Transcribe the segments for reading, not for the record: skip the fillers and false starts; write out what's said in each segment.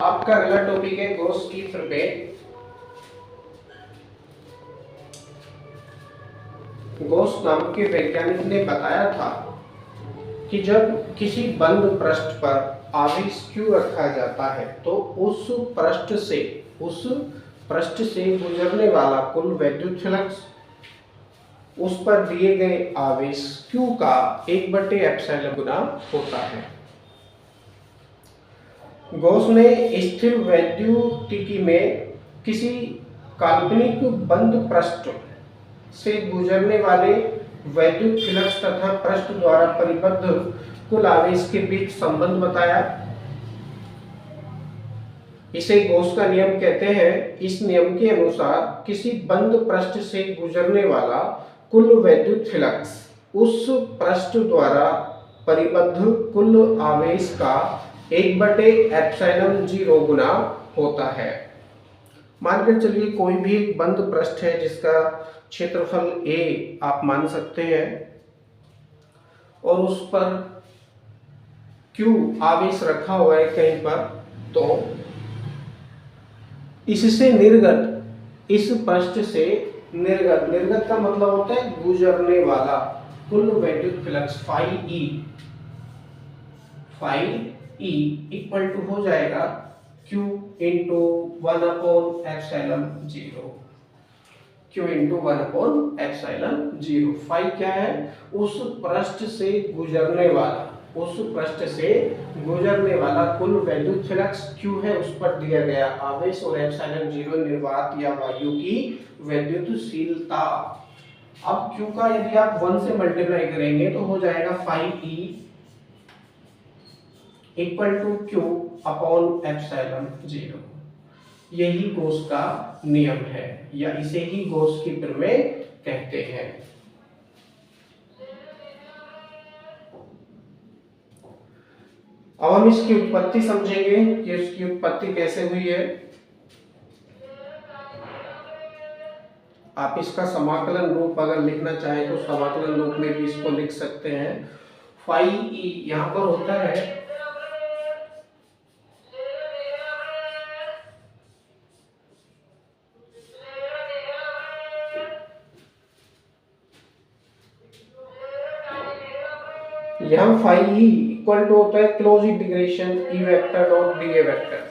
आपका अगला टॉपिक है गॉस की प्रमेय। गॉस नाम के वैज्ञानिक ने बताया था कि जब किसी बंद पृष्ठ पर आवेश Q रखा जाता है तो उस पृष्ठ से गुजरने वाला कुल वैद्युत फ्लक्स उस पर दिए गए आवेश Q का 1/ε गुना होता है। गॉस ने स्थिर वैद्युतिकी में किसी काल्पनिक बंद पृष्ठ से गुजरने वाले वैद्युत फ्लक्स तथा पृष्ठ द्वारा परिबद्ध कुल आवेश के बीच संबंध बताया। इसे गॉस का नियम कहते हैं। इस नियम के अनुसार किसी बंद पृष्ठ से गुजरने वाला कुल वैद्युत फ्लक्स उस पृष्ठ द्वारा परिबद्ध कुल आवेश का 1/ε0 गुना होता है। मानकर चलिए कोई भी एक बंद पृष्ठ है जिसका क्षेत्रफल A आप मान सकते हैं और उस पर Q आवेश रखा हुआ है कहीं पर, तो इससे निर्गत, इस पृष्ठ से निर्गत का मतलब होता है गुजरने वाला कुल वैद्युत फ्लक्स फाई इक्वल टू हो जाएगा Q into 1/ε0। Q into 1/ε0। Phi क्या है? उस पृष्ठ से गुजरने वाला कुल वैद्युत फ्लक्स Q है, उस पर दिया गया आवेश, और ε0 निर्वात या वायु की वैद्युतशीलता। अब Q का यदि आप 1 से मल्टीप्लाई करेंगे तो हो जाएगा फाई इक्वल टू Q/ε0। यही गॉस का नियम है या इसे ही गॉस की प्रमेय कहते हैं। अब हम इसकी उत्पत्ति समझेंगे कि इसकी उत्पत्ति कैसे हुई है। आप इसका समाकलन रूप अगर लिखना चाहें तो समाकलन रूप में भी इसको लिख सकते हैं। फाई यहां पर होता है यहाँ फाई इक्वल टू होता है close integration E vector dot dA vector.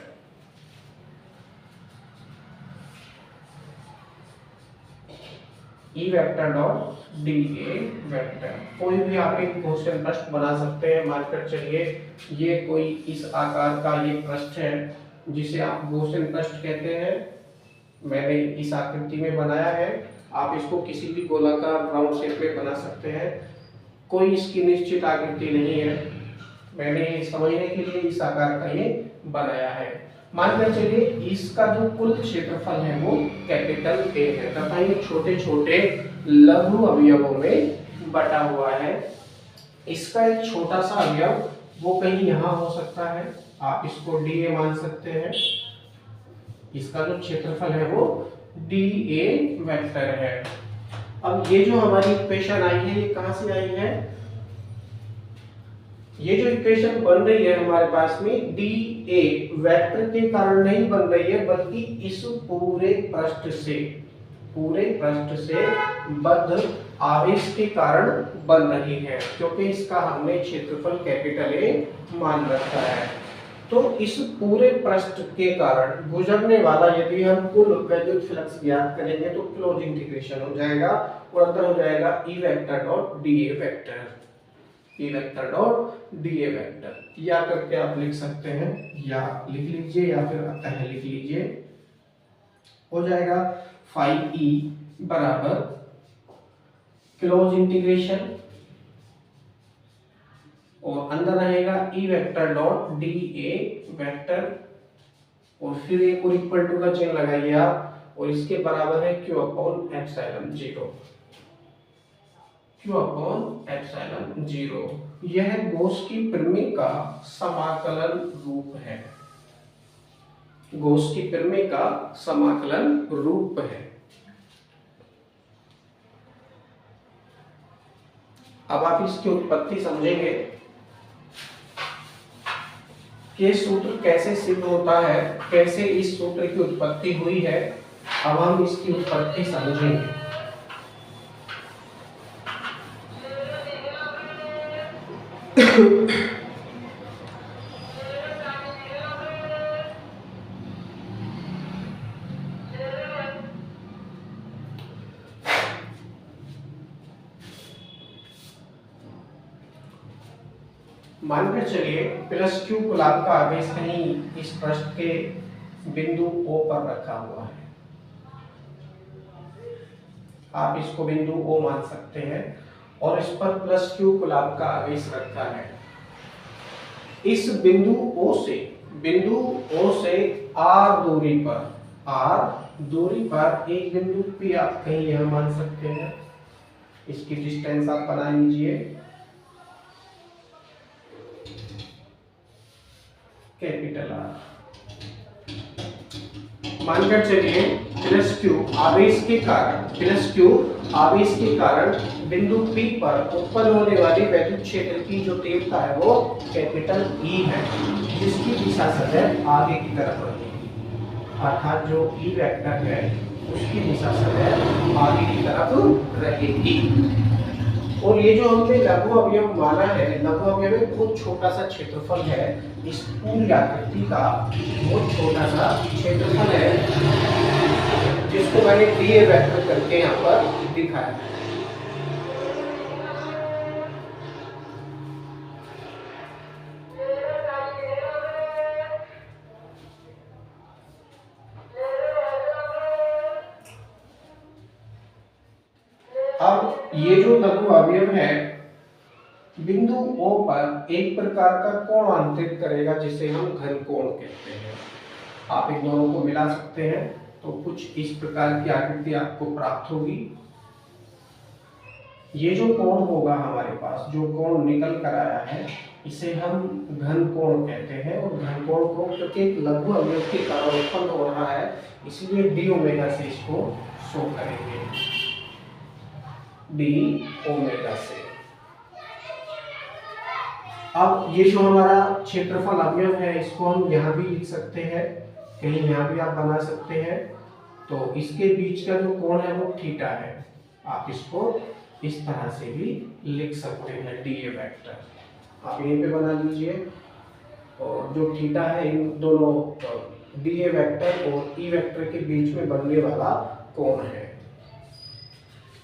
E vector dot dA vector. कोई भी आप एक क्वेश्चन पृष्ठ बना सकते हैं। मानकर चलिए ये कोई इस आकार का ये पृष्ठ है जिसे आप क्वेश्चन पृष्ठ कहते हैं। मैंने इस आकृति में बनाया है, आप इसको किसी भी गोलाकार राउंड शेप में बना सकते हैं। कोई इसकी निश्चित आकृति नहीं है, मैंने समझने के लिए इस आकार का ये बनाया है। मानकर चलिए इसका जो कुल क्षेत्रफल है वो कैपिटल A है तथा ये छोटे छोटे लघु अवयवों में बटा हुआ है। इसका एक छोटा सा अवयव वो कहीं यहाँ हो सकता है, आप इसको dA मान सकते हैं। इसका जो क्षेत्रफल है वो dA वेक्टर है। अब ये जो हमारी इक्वेशन आई है ये कहां से आई है? ये जो इक्वेशन बन रही है हमारे पास में dA वेक्टर के कारण नहीं बन रही है, बल्कि इस पूरे पृष्ठ से बद्ध आवेश के कारण बन रही है, क्योंकि इसका हमने क्षेत्रफल कैपिटल A मान रखा है। तो इस पूरे पृष्ठ के कारण गुजरने वाला यदि हम कुल वैद्युत फ्लक्स ज्ञात करेंगे तो क्लोज इंटीग्रेशन हो जाएगा और अंदर हो जाएगा E vector dot dA vector. E vector dot dA vector या करके आप लिख सकते हैं, या लिख लीजिए या फिर अतः लिख लीजिए। हो जाएगा फाई E बराबर क्लोज इंटीग्रेशन और अंदर रहेगा E vector dot dA vector और फिर एक और इक्वल टू का चिन्ह लगाइए आप, और इसके बराबर है Q/ε0। Q/ε0 यह गॉस की प्रमेय का समाकलन रूप है। गॉस की प्रमेय का समाकलन रूप है। अब आप इसकी उत्पत्ति समझेंगे ये सूत्र कैसे सिद्ध होता है, कैसे इस सूत्र की उत्पत्ति हुई है, अब हम इसकी उत्पत्ति समझेंगे। मानकर चलिए प्लस क्यू गुलाब का आवेश कहीं इस पृष्ठ के बिंदु O पर रखा हुआ है। आप इसको बिंदु O मान सकते हैं और इस पर प्लस क्यू गुलाब का आवेश रखा है। इस बिंदु O से R दूरी पर एक बिंदु P आप कहीं यह मान सकते हैं। इसकी डिस्टेंस आप बना लीजिए कैपिटल R। मानकर चलिए प्लस क्यू आवेश के कारण बिंदु P पर उत्पन्न होने वाली वैद्युत क्षेत्र की जो तीव्रता है वो कैपिटल E है, जिसकी दिशा सदैव आगे की तरफ रहेगी। अर्थात जो E वेक्टर है उसकी दिशा सदैव आगे की तरफ रहेगी। और ये जो हमने लघु अवयव माना है, लघु अवयव में बहुत छोटा सा क्षेत्रफल है, इस पूरी आकृति का बहुत छोटा सा क्षेत्रफल है, जिसको मैंने डीए वेक्टर करके यहाँ पर दिखाया है। अब ये जो लघु अवयव है बिंदु O पर एक प्रकार का कोण आंतरिक करेगा, जिसे हम घन कोण कहते हैं। आप इन दोनों को मिला सकते हैं तो कुछ इस प्रकार की आकृति आपको प्राप्त होगी। ये जो कोण होगा हमारे पास, जो कोण निकल कर आया है, इसे हम घन कोण कहते हैं। और घन कोण को क्योंकि एक लघु अवयव के कारण उत्पन्न हो रहा है, इसलिए डी ओमेगा से इसको शो करेंगे, डी ओमेगा से। अब ये जो हमारा क्षेत्रफल अवयव है, इसको हम यहाँ भी लिख सकते हैं, कहीं यहाँ भी आप बना सकते हैं। तो इसके बीच का जो कोण है वो थीटा है। आप इसको इस तरह से भी लिख सकते हैं, डी ए वेक्टर आप यहीं पे बना लीजिए। और जो थीटा है इन दोनों डी ए वेक्टर और ई वेक्टर के बीच में बनने वाला कोण है।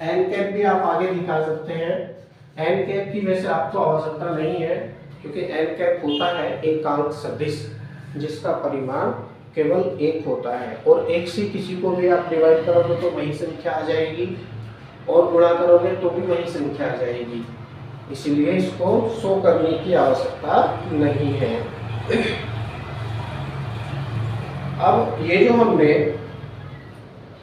एन कैप भी आप आगे दिखा सकते हैं। एन कैप की वैसे आपको आवश्यकता नहीं है, क्योंकि एन कैप होता है एकांक सदिश, जिसका परिमाण केवल 1 होता है। और 1 से किसी को भी आप डिवाइड करोगे तो वही संख्या आ जाएगी, और गुणा करोगे तो भी वही संख्या आ जाएगी, इसलिए इसको शो करने की आवश्यकता नहीं है। अब ये जो हमने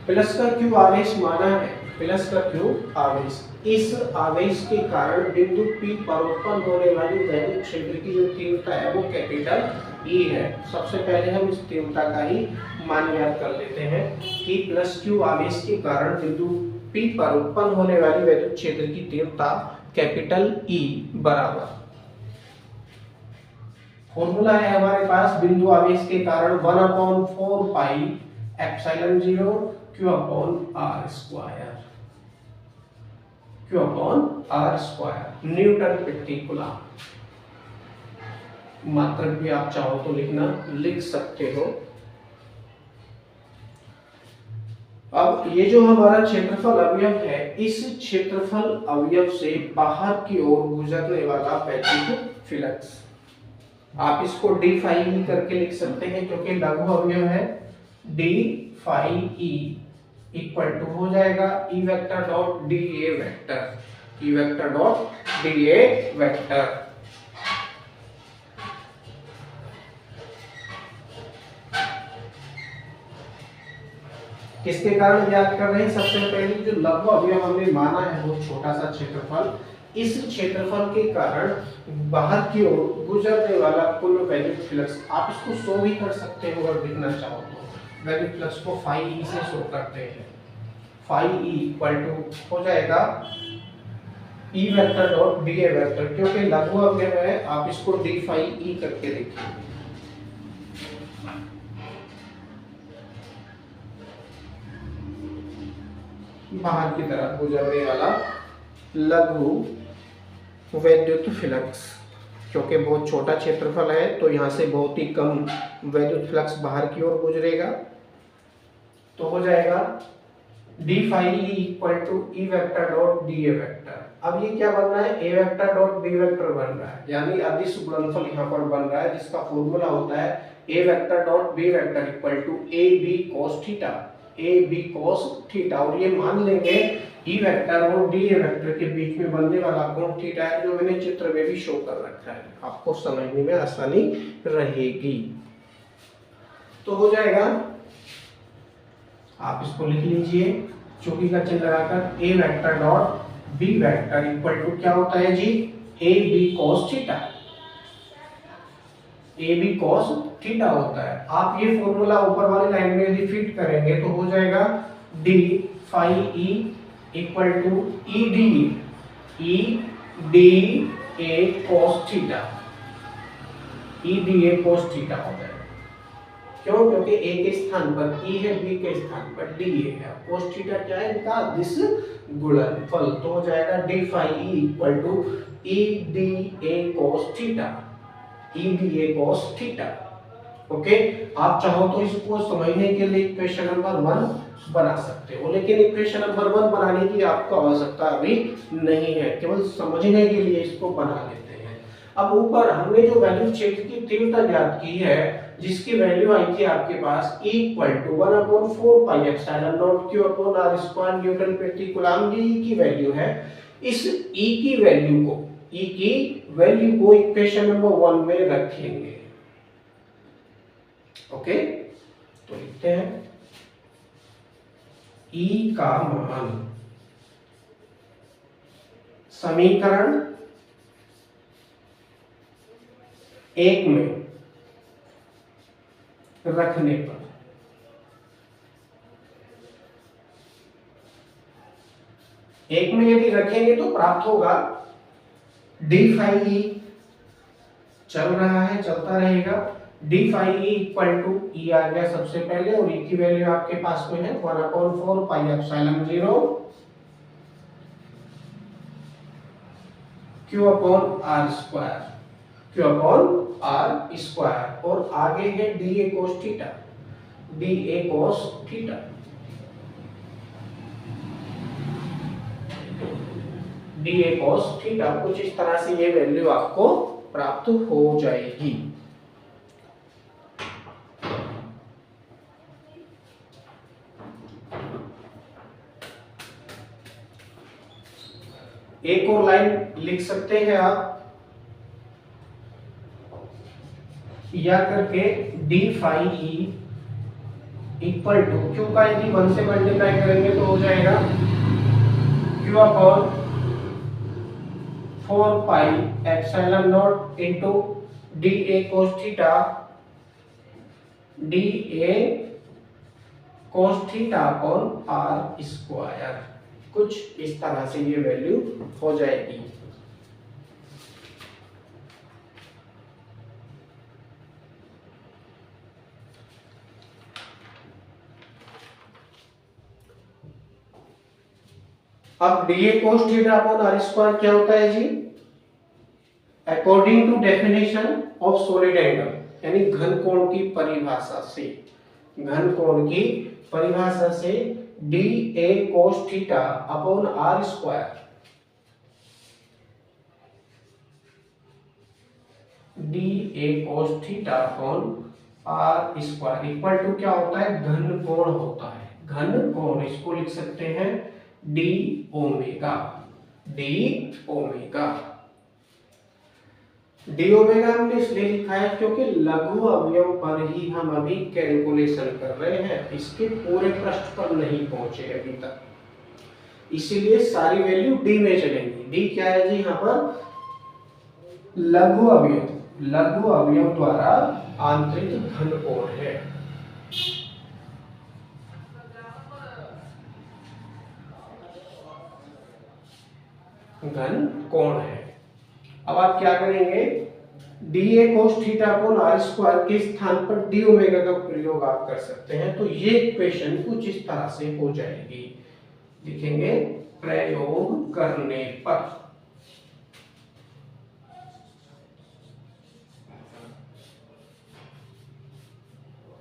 प्लस का क्यू आवेश माना है, प्लस का क्यू आवेश, इस आवेश के कारण बिंदु P पर उत्पन्न होने वाली वैद्युत क्षेत्र की जो तीव्रता है वो कैपिटल E है। सबसे पहले हम इस तीव्रता का ही मान ज्ञात कर लेते हैं कि प्लस क्यू आवेश के कारण बिंदु P पर उत्पन्न होने वाली वैद्युत क्षेत्र की तीव्रता कैपिटल E बराबर, फॉर्मूला है हमारे पास बिंदु आवेश के कारण 1/4 pi epsilon 0 Q upon R square, Q upon R square, newton प्रति कूलम। मात्रक भी आप चाहो तो लिख सकते हो। अब ये जो हमारा क्षेत्रफल अवयव है, इस क्षेत्रफल अवयव से बाहर की ओर गुजरने वाला वैद्युत फ्लक्स, आप इसको डी फाई ई करके लिख सकते हैं, क्योंकि लघु अवयव है। D phi E equal to हो जाएगा E vector dot d A vector, E vector dot d A vector. किसके कारण ज्ञात कर रहे हैं? सबसे पहले जो लघु अवयव हमने माना है वो छोटा सा क्षेत्रफल, इस क्षेत्रफल के कारण बाहर की ओर गुजरने वाला कुल वैद्युत फ्लक्स, आप इसको शो भी कर सकते हो अगर लिखना चाहो तो। वैद्युत फ्लक्स को फाई ई से शो करते हैं, फाई ई इक्वल टू हो जाएगा E vector dot d A vector, क्योंकि लघु अवयव है आप इसको डी फाई ई करके लिखेंगे। बाहर की तरफ गुजरने वाला लघु वैद्युत फ्लक्स, क्योंकि बहुत छोटा क्षेत्रफल है तो यहाँ से बहुत ही कम वैद्युत फ्लक्स बाहर की ओर गुजरेगा। तो हो जाएगा d phi E equal to E vector dot d A vector. अब ये क्या बन रहा है, A vector dot B vector बन रहा है, यानी अदिश गुणनफल यहाँ पर बन रहा है, जिसका फॉर्मूला होता है A vector dot B vector equal to A B cos theta, A B cos theta. और ये मान लेंगे ई वेक्टर और डी ए वेक्टर के बीच में बनने वाला कोण थीटा है, जो मैंने चित्र में भी शो कर रखा है, आपको समझने में आसानी रहेगी। तो हो जाएगा, आप इसको लिख लीजिए चौकी का चिन्ह लगाकर, A vector dot B vector equal to क्या होता है जी, A B cos theta, A B cos theta होता है। आप ये फॉर्मूला ऊपर वाली लाइन में यदि फिट करेंगे तो हो जाएगा d phi E equal to E d A cos theta, E d A cos theta हो जाएगा। क्यों, क्योंकि ए के स्थान पर ई है, बी के स्थान पर डी है, cos थीटा क्या है, इनका अदिश गुणनफल। तो हो जाएगा d phi E equal to E d A cos theta, E d A cos theta. Okay, आप चाहो तो इसको समझने के लिए इक्वेशन नंबर 1 बना सकते हो, लेकिन इक्वेशन नंबर 1 बनाने की आपको आवश्यकता अभी नहीं है, केवल समझने के लिए इसको बना लेते हैं। अब ऊपर हमने जो वैल्यू क्षेत्र की तीव्रता ज्ञात की है, जिसकी वैल्यू आई थी आपके पास E equal to 1/4 pi epsilon naught Q upon R square newton प्रति कूलम, ये E की वैल्यू है। इस E की वैल्यू को इक्वेशन नंबर 1 में रखेंगे। ओके, तो लिखते हैं E का मान समीकरण 1 में रखने पर एक में यदि रखेंगे तो प्राप्त होगा डी फाई ई, चल रहा है चलता रहेगा, d phi E equal to E आ गया सबसे पहले, और ई की वैल्यू आपके पास में है 1/4 pi epsilon 0 Q upon R square, Q upon R square, और आगे है D A cos theta, d A cos theta, d A cos theta. कुछ इस तरह से ये वैल्यू आपको प्राप्त हो जाएगी। एक और लाइन लिख सकते हैं आप, या करके d phi E equal to q का यदि 1 से मल्टीप्लाई करेंगे तो हो जाएगा q upon 4 pi epsilon naught into d A cos theta, d A cos theta upon r square. कुछ इस तरह से ये वैल्यू हो जाएगी। अब d A cos theta upon r square क्या होता है जी, according to definition of solid angle, यानी घन कोण की परिभाषा से, घन कोण की परिभाषा से d A cos theta upon r square, d A cos theta upon r square equal to क्या होता है, घन कोण होता है। घन कोण इसको लिख सकते हैं D omega, D omega. D omega हमने इसलिए लिखा है क्योंकि लघु अवयव पर ही हम अभी कैलकुलेशन कर रहे हैं, इसके पूरे पृष्ठ पर नहीं पहुंचे अभी तक, इसीलिए सारी वैल्यू डी में चलेंगी। डी क्या है जी, यहाँ पर लघु अवयव, लघु अवयव द्वारा आंतरिक घन कोण है। घन कोण है। अब आप क्या करेंगे, d A cos theta upon r square के स्थान पर डी ओमेगा का प्रयोग आप कर सकते हैं। तो ये इक्वेशन कुछ इस तरह से हो जाएगी, लिखेंगे प्रयोग करने पर।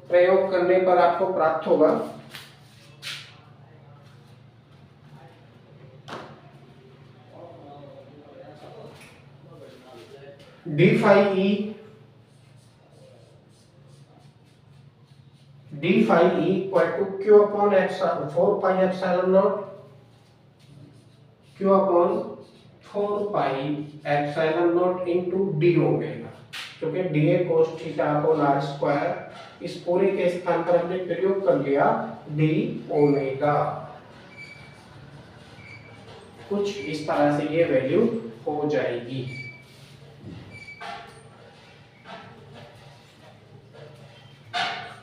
प्रयोग करने पर आपको प्राप्त होगा d phi E equal to q upon epsilon 4 pi epsilon naught, q upon 4 pi epsilon naught into d omega, क्योंकि d A cos theta upon r square इस पूरे के स्थान पर हमने प्रयोग कर लिया डी ओमेगा। कुछ इस तरह से ये वैल्यू हो जाएगी।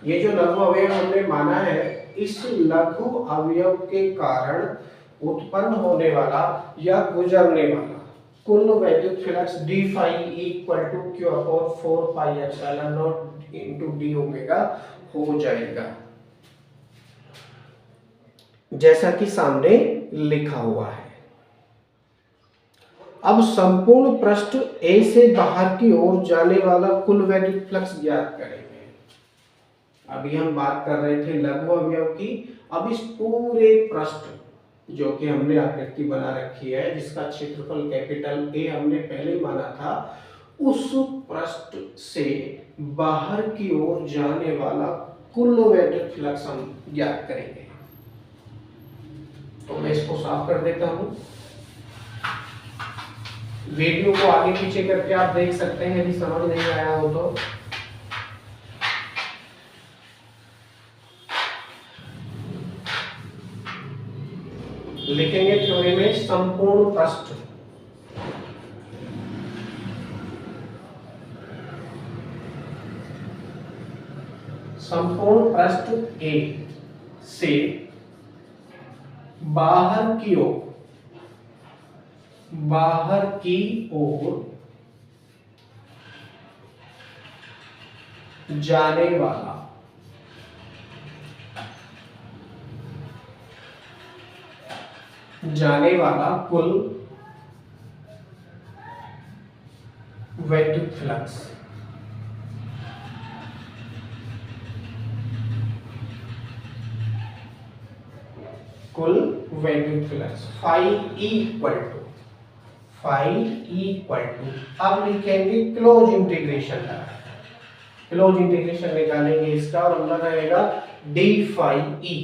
ये जो लघु अवयव हमने माना है, इस लघु अवयव के कारण उत्पन्न होने वाला या गुजरने वाला कुल वैद्युत flux d phi equal to q upon 4 pi epsilon naught into d omega हो जाएगा, जैसा कि सामने लिखा हुआ है। अब संपूर्ण पृष्ठ ए से बाहर की ओर जाने वाला कुल वैद्युत फ्लक्स ज्ञात करेंगे। अभी हम बात कर रहे थे लघु अवयव की, अब इस पूरे पृष्ठ जो कि हमने आकृति बना रखी है, जिसका क्षेत्रफल कैपिटल ए हमने पहले ही माना था, उस पृष्ठ से बाहर की ओर जाने वाला कुल वैद्युत फ्लक्स हम ज्ञात करेंगे। तो मैं इसको साफ कर देता हूं। वीडियो को आगे पीछे करके आप देख सकते हैं, यदि समझ नहीं आया हो तो। लिखेंगे थ्योरी में संपूर्ण पृष्ठ, संपूर्ण पृष्ठ ए से बाहर की ओर जाने वाला कुल वैद्युत फ्लक्स फाई इक्वल टू अब लिखेंगे क्लोज इंटीग्रेशन निकालेंगे इसका, और अंदर रहेगा डी फाई ई,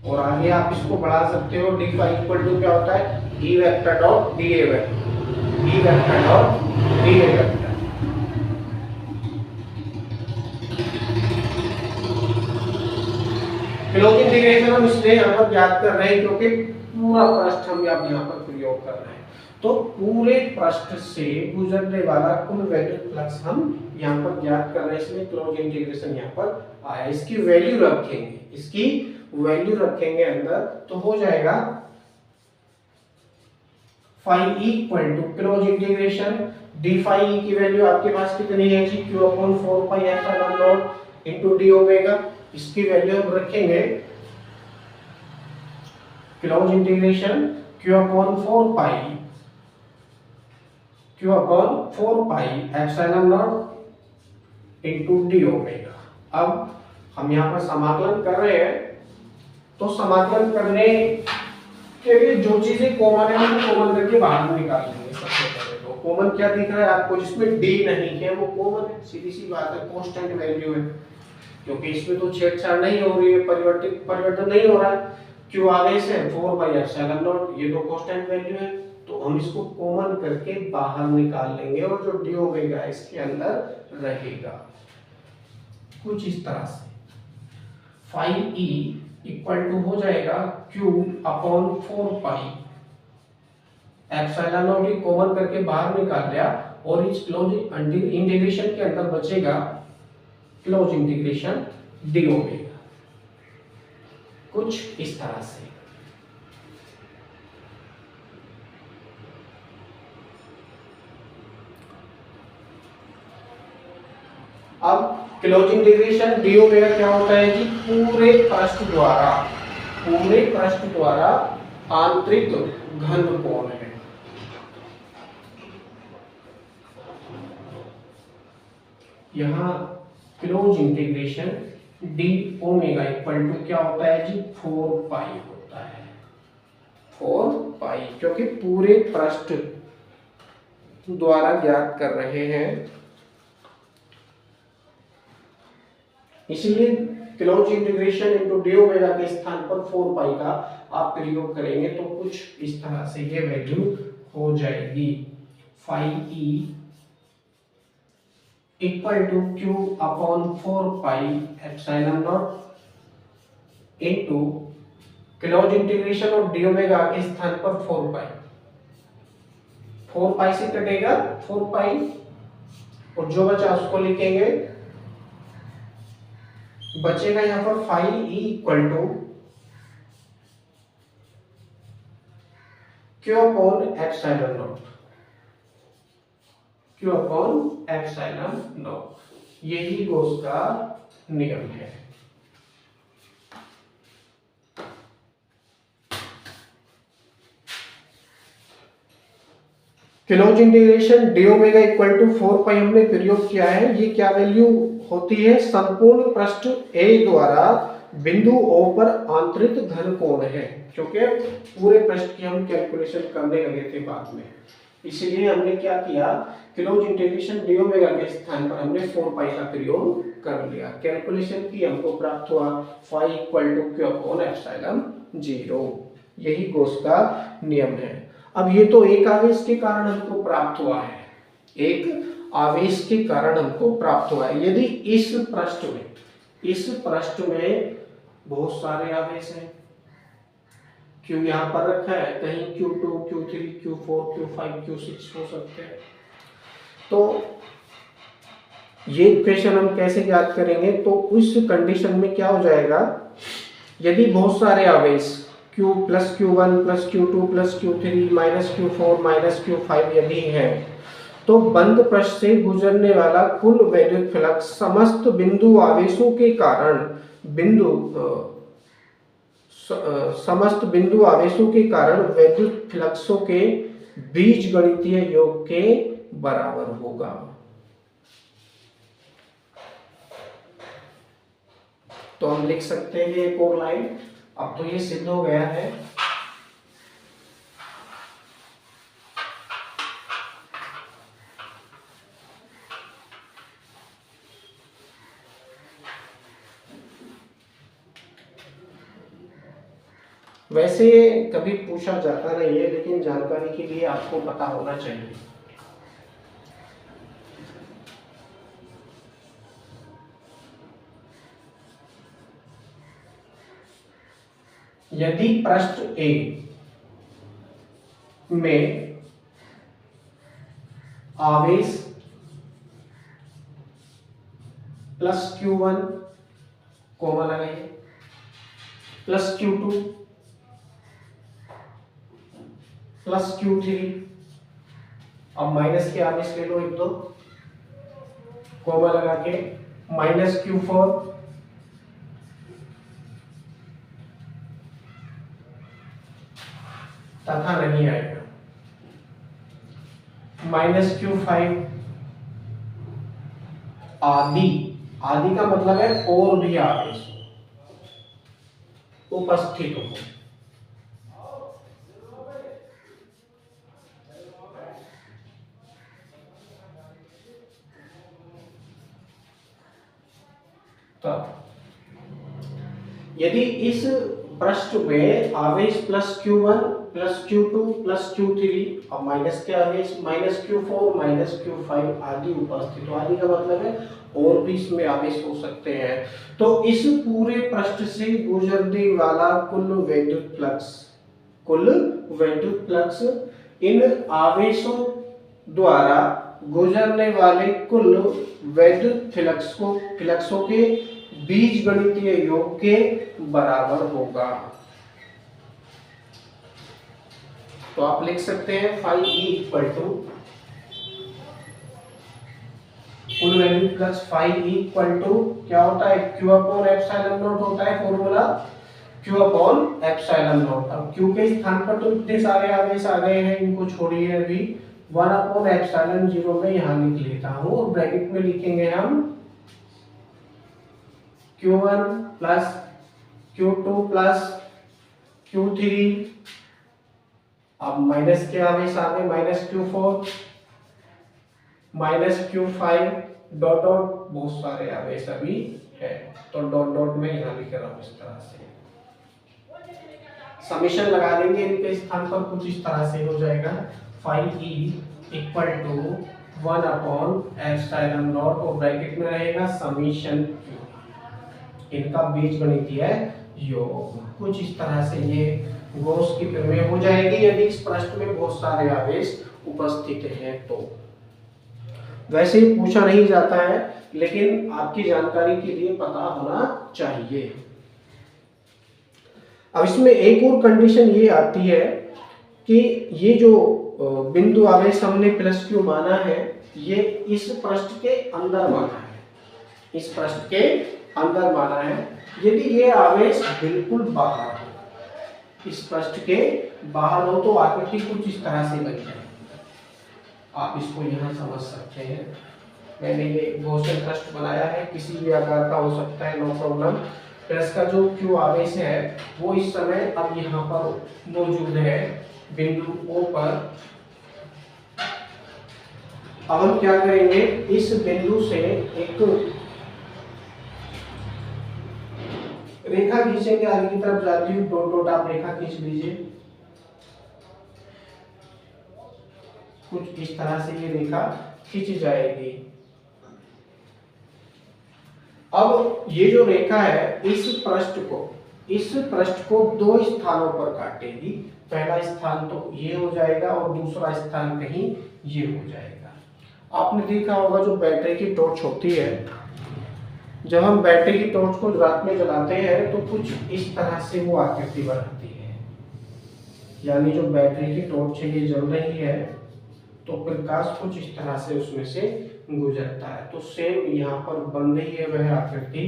और आगे आप इसको बढ़ा सकते हो। डी फाई इक्वल टू क्या होता है, ई vector dot d A vector. Close integration हम इसलिए यहाँ पर ज्ञात कर रहे हैं क्योंकि पूरा पृष्ठ हम यहाँ पर प्रयोग कर रहे हैं। तो पूरे पृष्ठ से गुजरने वाला कुल वैद्युत फ्लक्स हम यहाँ पर ज्ञात कर रहे हैं, इसलिए क्लोज इंटीग्रेशन यहाँ पर आया। इसकी वैल्यू रखेंगे अंदर, तो हो जाएगा phi equal to close integration d phi की वैल्यू आपके पास कितनी है जी, q upon 4 pi epsilon naught into d omega. इसकी वैल्यू हम रखेंगे close integration q upon 4 pi epsilon naught into d omega. अब हम यहाँ पर समाकलन कर रहे हैं, तो समाकलन करने के लिए जो चीजें कॉमन है वो कॉमन करके बाहर निकाल लेंगे। सबसे पहले तो कॉमन क्या दिख रहा है आपको, जिसमें डी नहीं है वो कॉमन है, सीधी सी बात है, कांस्टेंट वैल्यू है, क्योंकि इसमें तो छेड़छाड़ नहीं हो रही है, परिवर्तन नहीं हो रहा है। क्यों आगे से 4 पाई एप्सिलॉन नॉट, ये तो कांस्टेंट वैल्यू है, तो हम इसको कॉमन करके बाहर निकाल लेंगे और जो डी ओमेगा इसके अंदर रहेगा कुछ इस तरह से। फाई ई इक्वल टू हो जाएगा q upon 4 pi epsilon not, ये कॉमन करके बाहर निकाल लिया, और इस क्लोज इंटीग्रेशन के अंदर बचेगा क्लोज इंटीग्रेशन डी ओमेगा, कुछ इस तरह से। अब क्लोज इंटीग्रेशन डी ओमेगा क्या होता है जी, पूरे पृष्ठ द्वारा आंतरिक घन कोण है। यहाँ close integration d omega equal to क्या होता है जी, 4 पाई होता है, 4 पाई, क्योंकि पूरे पृष्ठ द्वारा ज्ञात कर रहे हैं, इसलिए close integration into d omega के स्थान पर 4 पाई का आप प्रयोग करेंगे तो कुछ इस तरह से ये वैल्यू हो जाएगी, phi E equal to q upon 4 pi epsilon naught into close integration of d omega के स्थान पर 4 पाई, 4 पाई से कटेगा 4 पाई और जो बचा उसको लिखेंगे, बचेगा यहां पर phi E equal to q upon epsilon naught, q upon epsilon naught, यही गॉस का नियम है। Close integration d omega equal to 4 pi हमने प्रयोग किया है, ये क्या वैल्यू होती है, संपूर्ण पृष्ठ ए द्वारा बिंदु ओ पर आंतरिक घन कोण है, क्योंकि पूरे पृष्ठ की हम कैलकुलेशन करने लगे थे बाद में, इसलिए हमने क्या किया, क्लोज इंटीग्रेशन डी ओमेगा के स्थान पर हमने 4 पाई का प्रयोग कर लिया, कैलकुलेशन की हमको प्राप्त हुआ phi equal to q upon epsilon 0, यही गॉस का नियम है। अब ये तो एक आवेश के कारण हमको प्राप्त हुआ है, एक आवेश के कारण हमको प्राप्त हुआ है। यदि इस पृष्ठ में बहुत सारे आवेश हैं, Q यहाँ पर रखा है, कहीं Q2, Q3, Q4, Q5, Q6 हो सकते हैं, तो ये इक्वेशन हम कैसे ज्ञात करेंगे, तो उस कंडीशन में क्या हो जाएगा, यदि बहुत सारे आवेश Q plus Q1 plus Q2 plus Q3 minus Q4 minus Q5 यदि है, तो बंद पृष्ठ से गुजरने वाला कुल वैद्युत फ्लक्स समस्त बिंदु आवेशों के कारण वैद्युत फ्लक्सों के बीजगणितीय योग के बराबर होगा। तो हम लिख सकते हैं एक और लाइन, अब तो ये सिद्ध हो गया है, वैसे कभी पूछा जाता नहीं है, लेकिन जानकारी के लिए आपको पता होना चाहिए। यदि पृष्ठ ए में आवेश प्लस Q1 कोमा लगाइए, प्लस Q2 प्लस Q3, अब माइनस के आवेश ले लो एक दो, कोमा लगा के माइनस Q4 तथा नहीं आएगा, माइनस Q5 आदि, आदि का मतलब है और भी आवेश उपस्थित हो, यदि इस पृष्ठ में आवेश plus Q1 plus Q2 plus Q3 और माइनस के आवेश माइनस Q4 माइनस Q5 आदि उपस्थित हो, आदि का मतलब है और भी इसमें आवेश हो सकते हैं, तो इस पूरे पृष्ठ से गुजरने वाला कुल वैद्युत फ्लक्स इन आवेशों द्वारा गुजरने वाले कुल वैद्युत फ्लक्सों के बीजगणितीय योग के बराबर होगा। तो आप लिख सकते हैं फाई ई इक्वल टू कुल valued flux phi equal to क्या होता है, क्यू अपॉन एप्सिलॉन नॉट होता है formula, q upon epsilon naught. अब क्यू के स्थान पर तो इतने सारे आवेश आ गए हैं, इनको छोड़िए अभी, 1 अपॉन एप्सिलॉन 0 में यहाँ लिख लेता हूँ और ब्रैकेट में लिखेंगे हम Q1 plus Q2 plus Q3, अब माइनस के आवेश आ गए, minus Q4 minus Q5 dot dot, बहुत सारे आवेश अभी है तो डॉट डॉट में यहाँ लिख रहा हूँ इस तरह से, समेशन लगा देंगे इनके स्थान पर, कुछ इस तरह से हो जाएगा, phi E equal to 1 upon epsilon naught और ब्रैकेट में रहेगा समेशन क्यू, इनका बीजगणितीय योग। कुछ इस तरह से ये गॉस की प्रमेय हो जाएगी यदि इस प्रश्न में बहुत सारे आवेश उपस्थित हैं तो। वैसे ही पूछा नहीं जाता है लेकिन आपकी जानकारी के लिए पता होना चाहिए। अब इसमें एक और कंडीशन ये आती है कि ये जो बिंदु आवेश हमने प्लस क्यू माना है, ये इस पृष्ठ के अंदर माना है, इस पृष्ठ के अंदर माना है। यदि ये आवेश बिल्कुल बाहर हो, इस पृष्ठ के बाहर हो तो आकृति कुछ इस तरह से बन जाए, आप इसको यहाँ समझ सकते हैं। मैंने ये गॉसियन पृष्ठ बनाया है, किसी भी आकार का हो सकता है, नो प्रॉब्लम। प्लस का जो क्यू आवेश है वो इस समय अब यहाँ पर मौजूद है बिंदु O पर। अब हम क्या करेंगे, इस बिंदु से एक रेखा खींचेंगे, आगे की तरफ जाती हुई डॉट डॉट आप रेखा खींच लीजिए, कुछ इस तरह से ये रेखा खींची जाएगी। अब ये जो रेखा है इस पृष्ठ को दो स्थानों पर काटेगी, पहला स्थान तो ये हो जाएगा और दूसरा स्थान कहीं ये हो जाएगा। आपने देखा होगा जो बैटरी की टॉर्च होती है, जब हम बैटरी की टॉर्च को रात में जलाते हैं तो कुछ इस तरह से वो आकृति बनाती है, यानी जो बैटरी की टॉर्च है ये जल रही है तो प्रकाश कुछ इस तरह से उसमें से गुजरता है। तो सेम यहाँ पर बन रही है वह आकृति।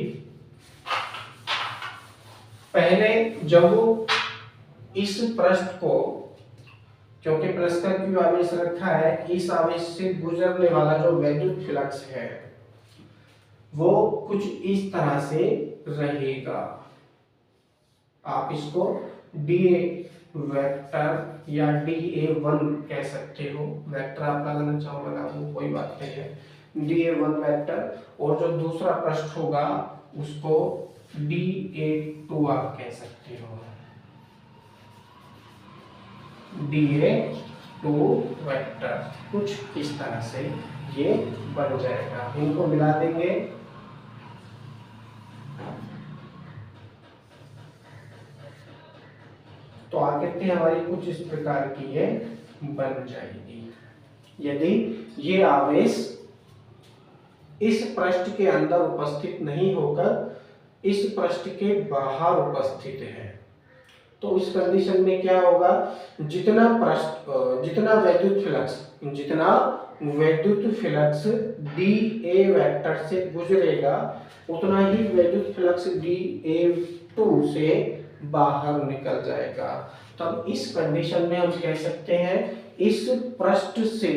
पहले जब वो इस पृष्ठ को, क्योंकि पृष्ठ का क्यू आवेश रखा है, इस आवेश से गुजरने वाला जो वैद्युत फ्लक्स है वो कुछ इस तरह से रहेगा। आप इसको डीए वेक्टर या DA1 कह सकते हो, वेक्टर आप लगाना चाहो लगा दो, कोई बात नहीं है, DA1 वेक्टर। और जो दूसरा पृष्ठ होगा उसको DA2 आप कह सकते हो, DA2 वेक्टर। कुछ इस तरह से ये बन जाएगा, इनको मिला देंगे तो आकृति हमारी कुछ इस प्रकार की ये बन जाएगी। यदि ये आवेश इस पृष्ठ के अंदर उपस्थित नहीं होकर इस पृष्ठ के बाहर उपस्थित है तो इस कंडीशन में क्या होगा, जितना वैद्युत फ्लक्स DA वेक्टर से गुजरेगा उतना ही वैद्युत फ्लक्स DA2 से बाहर निकल जाएगा। तब इस कंडीशन में हम कह सकते हैं इस पृष्ठ से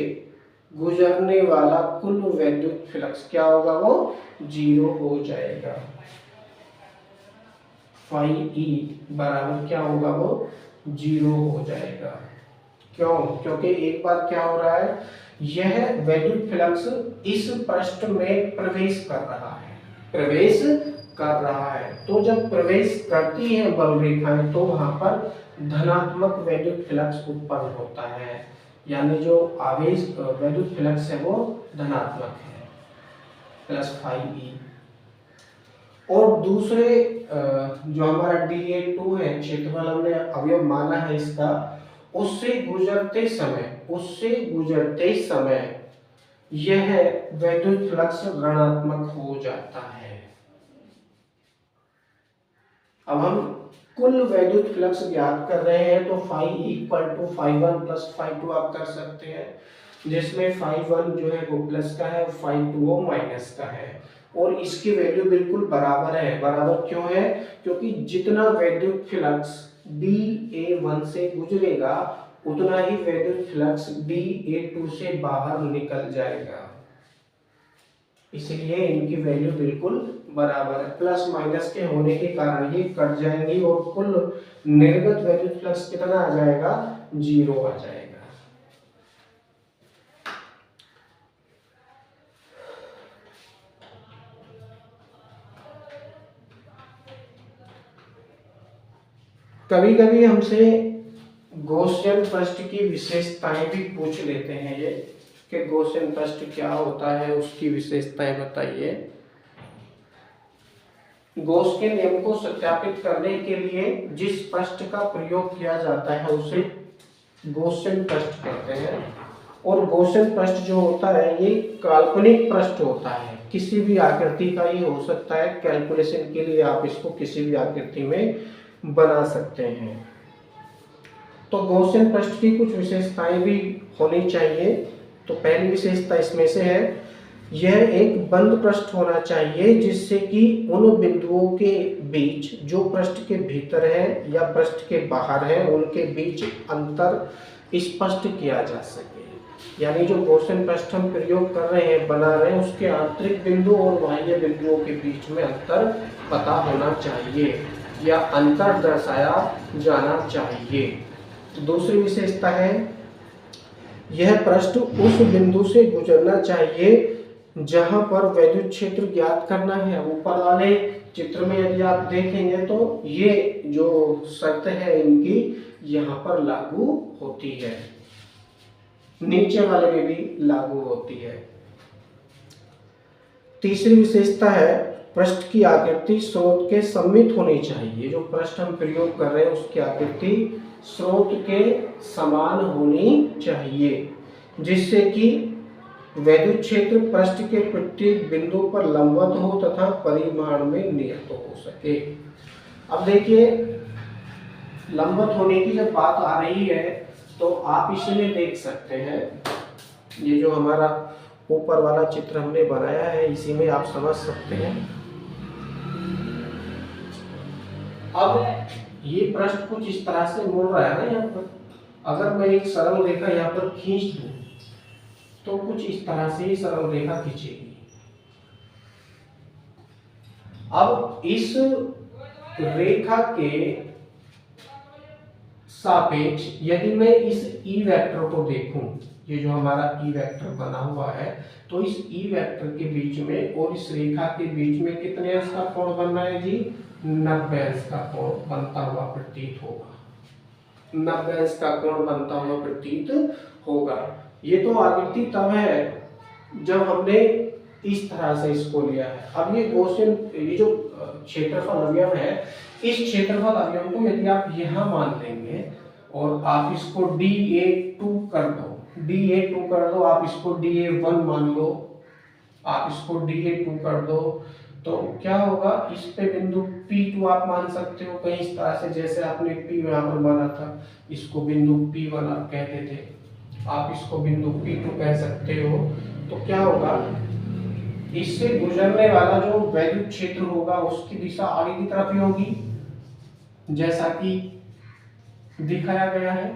गुजरने वाला कुल वैद्युत फ्लक्स क्या होगा, वो 0 हो जाएगा। फाई ई बराबर क्या होगा, वो 0 हो जाएगा। क्यों? क्योंकि एक बार क्या हो रहा है, यह वैद्युत फ्लक्स इस पृष्ठ में प्रवेश कर रहा है तो जब प्रवेश करती है बल रेखाएं तो वहां पर धनात्मक वैद्युत फ्लक्स उत्पन्न होता है, यानी जो आवेश वैद्युत फ्लक्स है वो धनात्मक है, प्लस फाई ई। और दूसरे जो हमारा DA2 है, क्षेत्रफल हमने अवयव माना है इसका, उससे गुजरते समय यह वैद्युत फ्लक्स ऋणात्मक हो जाता है। अब हम कुल वैद्युत फ्लक्स ज्ञात कर रहे हैं तो phi equal to phi 1 plus phi 2 आप कर सकते हैं। जिसमें फाई 1 जो है वो प्लस का है, फाई 2 वो माइनस का है, और इसकी वैल्यू बिल्कुल बराबर है। बराबर क्यों है? क्योंकि जितना विद्युत फ्लक्स DA1 से गुजरेगा उतना ही विद्युत फ्लक्स DA2 से बाहर निकल जाएगा, इसलिए इनकी वैल्यू बिल्कुल बराबर है। प्लस माइनस के होने के कारण ये कट जाएंगी और कुल निर्गत विद्युत फ्लक्स कितना आ जाएगा? 0 आ जाएगा। कभी कभी हमसे गॉसियन पृष्ठ की विशेषताएं भी पूछ लेते हैं ये कि गॉसियन पृष्ठ क्या होता है, उसकी विशेषताएं बताइए। गॉस के नियम को सत्यापित करने के लिए जिस पृष्ठ का प्रयोग किया जाता है उसे गॉसियन पृष्ठ कहते हैं। और गॉसियन पृष्ठ जो होता है ये काल्पनिक पृष्ठ होता है, किसी भी आकृति का ये हो सकता है। कैलकुलेशन के लिए आप इसको किसी भी आकृति में बना सकते हैं। तो गॉसियन पृष्ठ की कुछ विशेषताएं भी होनी चाहिए। तो पहली विशेषता इसमें से है, यह एक बंद पृष्ठ होना चाहिए जिससे कि उन बिंदुओं के बीच जो पृष्ठ के भीतर है या पृष्ठ के बाहर है उनके बीच अंतर स्पष्ट किया जा सके। यानी जो गॉसियन पृष्ठ हम प्रयोग कर रहे हैं, बना रहे हैं, उसके आंतरिक बिंदु और बाह्य बिंदुओं के बीच में अंतर पता होना चाहिए या अंतर दर्शाया जाना चाहिए। दूसरी विशेषता है, यह पृष्ठ उस बिंदु से गुजरना चाहिए जहां पर विद्युत क्षेत्र ज्ञात करना है। ऊपर वाले चित्र में यदि आप देखेंगे तो ये जो शर्त है इनकी यहाँ पर लागू होती है, नीचे वाले में भी लागू होती है। तीसरी विशेषता है, पृष्ठ की आकृति स्रोत के सममित होनी चाहिए। जो पृष्ठ हम प्रयोग कर रहे हैं उसकी आकृति स्रोत के समान होनी चाहिए जिससे कि विद्युत क्षेत्र पृष्ठ के प्रत्येक बिंदु पर लंबवत हो तथा परिमाण में नियत हो सके। अब देखिए, लंबवत होने की जब बात आ रही है तो आप इसमें देख सकते हैं, ये जो हमारा ऊपर वाला चित्र हमने बनाया है इसी में आप समझ सकते हैं। अब ये पृष्ठ कुछ इस तरह से मुड़ रहा है ना, यहाँ पर अगर मैं एक सरल रेखा यहाँ पर खींच दूं तो कुछ इस तरह से सरल रेखा खींचेगी। अब इस रेखा के सापेक्ष यदि मैं इस ई वेक्टर को देखूं, ये जो हमारा ई वेक्टर बना हुआ है, तो इस ई वेक्टर के बीच में और इस रेखा के बीच में कितने अंश का कोण बनना है जी? 90 अंश का कोण बनता हुआ प्रतीत होगा। 90 अंश का कोण बनता हुआ प्रतीत होगा। ये तो आकृति तब है जब हमने इस तरह से इसको लिया है। अब ये गॉसियन, ये जो क्षेत्रफल अवयव है, इस क्षेत्रफल अवयव को यदि आप यहाँ मान लेंगे और आप इसको DA2 कर दो, DA2 कर दो, आप इसको DA1 मान लो, आप इसको DA2 कर दो, तो क्या होगा? इस पे बिंदु P2 आप मान सकते हो कहीं इस तरह से, जैसे आपने P यहाँ पर माना था, इसको बिंदु P1 आप कहते थे, आप इसको बिंदु P2 कह सकते हो। तो क्या होगा? इससे गुजरने वाला जो विद्युत क्षेत्र होगा उसकी दिशा आगे की तरफ ही होगी, जैसा कि दिखाया गया है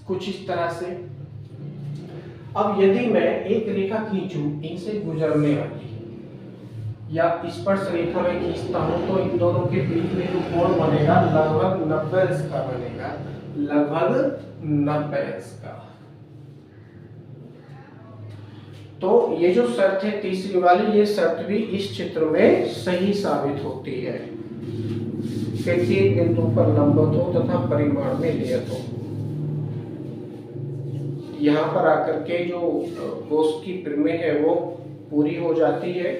कुछ इस तरह से। अब यदि मैं एक रेखा खींचूं इनसे गुजरने वाली या स्पर्श रेखा में खींचता हूं तो इन दोनों के बीच में जो कोण बनेगा लगभग 90 अंश का बनेगा, लगभग 90 अंश का। तो ये जो शर्त है तीसरी वाली, ये शर्त भी इस चित्र में सही साबित होती है कि एक बिंदु पर लंबवत हो तथा परिमाण में नियत हो। यहाँ पर आकर के जो गॉस की प्रमेय है वो पूरी हो जाती है।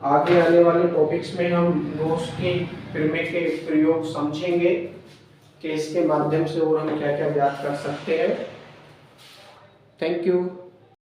आगे आने वाले टॉपिक्स में हम गॉस की प्रमेय के प्रयोग समझेंगे कि इसके माध्यम से और हम क्या क्या ज्ञात कर सकते हैं। Thank you.